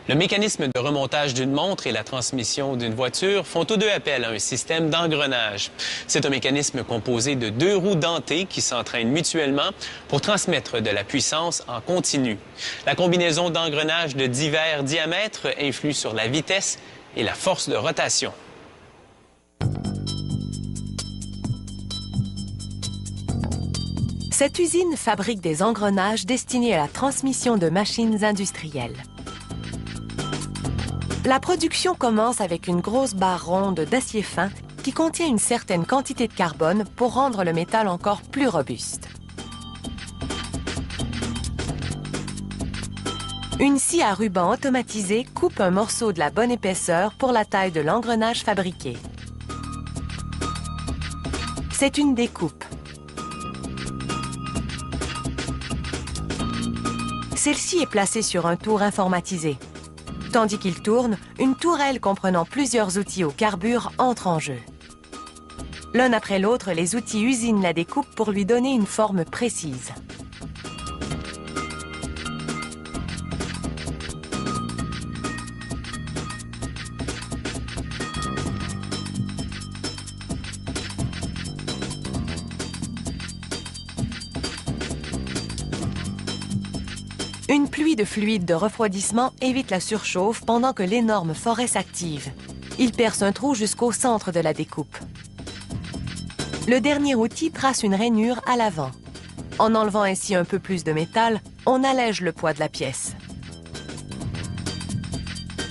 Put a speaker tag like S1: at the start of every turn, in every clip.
S1: Le mécanisme de remontage d'une montre et la transmission d'une voiture font tous deux appel à un système d'engrenage. C'est un mécanisme composé de deux roues dentées qui s'entraînent mutuellement pour transmettre de la puissance en continu. La combinaison d'engrenages de divers diamètres influe sur la vitesse et la force de rotation.
S2: Cette usine fabrique des engrenages destinés à la transmission de machines industrielles. La production commence avec une grosse barre ronde d'acier fin qui contient une certaine quantité de carbone pour rendre le métal encore plus robuste. Une scie à ruban automatisée coupe un morceau de la bonne épaisseur pour la taille de l'engrenage fabriqué. C'est une découpe. Celle-ci est placée sur un tour informatisé. Tandis qu'il tourne, une tourelle comprenant plusieurs outils au carbure entre en jeu. L'un après l'autre, les outils usinent la découpe pour lui donner une forme précise. Une pluie de fluide de refroidissement évite la surchauffe pendant que l'énorme forêt s'active. Il perce un trou jusqu'au centre de la découpe. Le dernier outil trace une rainure à l'avant. En enlevant ainsi un peu plus de métal, on allège le poids de la pièce.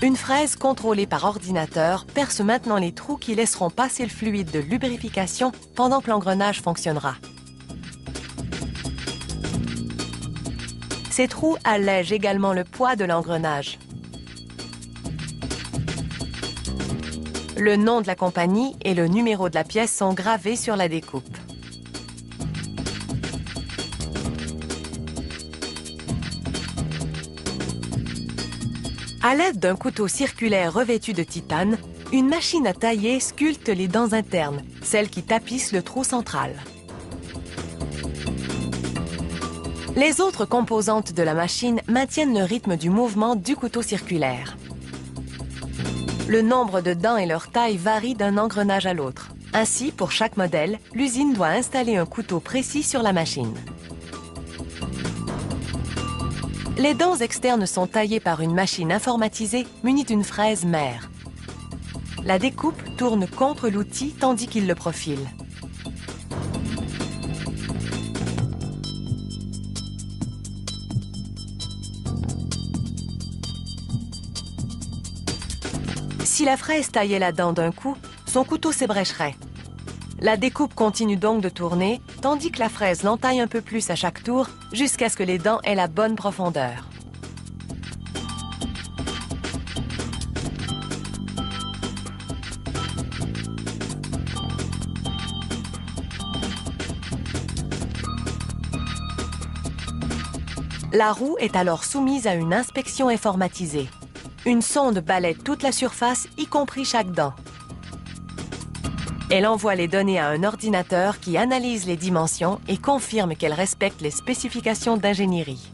S2: Une fraise contrôlée par ordinateur perce maintenant les trous qui laisseront passer le fluide de lubrification pendant que l'engrenage fonctionnera. Ces trous allègent également le poids de l'engrenage. Le nom de la compagnie et le numéro de la pièce sont gravés sur la découpe. À l'aide d'un couteau circulaire revêtu de titane, une machine à tailler sculpte les dents internes, celles qui tapissent le trou central. Les autres composantes de la machine maintiennent le rythme du mouvement du couteau circulaire. Le nombre de dents et leur taille varie d'un engrenage à l'autre. Ainsi, pour chaque modèle, l'usine doit installer un couteau précis sur la machine. Les dents externes sont taillées par une machine informatisée munie d'une fraise mère. La découpe tourne contre l'outil tandis qu'il le profile. Si la fraise taillait la dent d'un coup, son couteau s'ébrécherait. La découpe continue donc de tourner, tandis que la fraise l'entaille un peu plus à chaque tour, jusqu'à ce que les dents aient la bonne profondeur. La roue est alors soumise à une inspection informatisée. Une sonde balaie toute la surface, y compris chaque dent. Elle envoie les données à un ordinateur qui analyse les dimensions et confirme qu'elles respectent les spécifications d'ingénierie.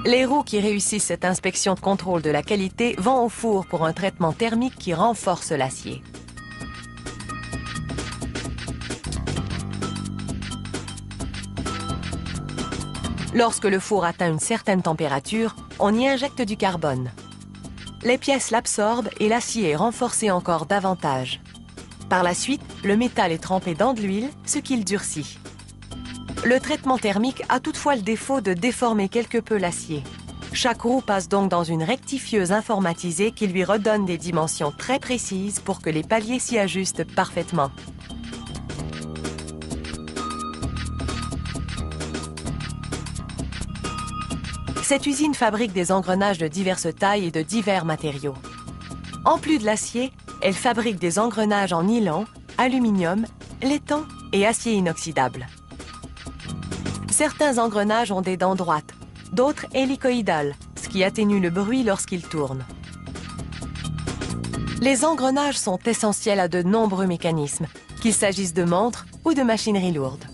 S2: Les roues qui réussissent cette inspection de contrôle de la qualité vont au four pour un traitement thermique qui renforce l'acier. Lorsque le four atteint une certaine température, on y injecte du carbone. Les pièces l'absorbent et l'acier est renforcé encore davantage. Par la suite, le métal est trempé dans de l'huile, ce qui le durcit. Le traitement thermique a toutefois le défaut de déformer quelque peu l'acier. Chaque roue passe donc dans une rectifieuse informatisée qui lui redonne des dimensions très précises pour que les paliers s'y ajustent parfaitement. Cette usine fabrique des engrenages de diverses tailles et de divers matériaux. En plus de l'acier, elle fabrique des engrenages en nylon, aluminium, laiton et acier inoxydable. Certains engrenages ont des dents droites, d'autres hélicoïdales, ce qui atténue le bruit lorsqu'ils tournent. Les engrenages sont essentiels à de nombreux mécanismes, qu'il s'agisse de montres ou de machinerie lourde.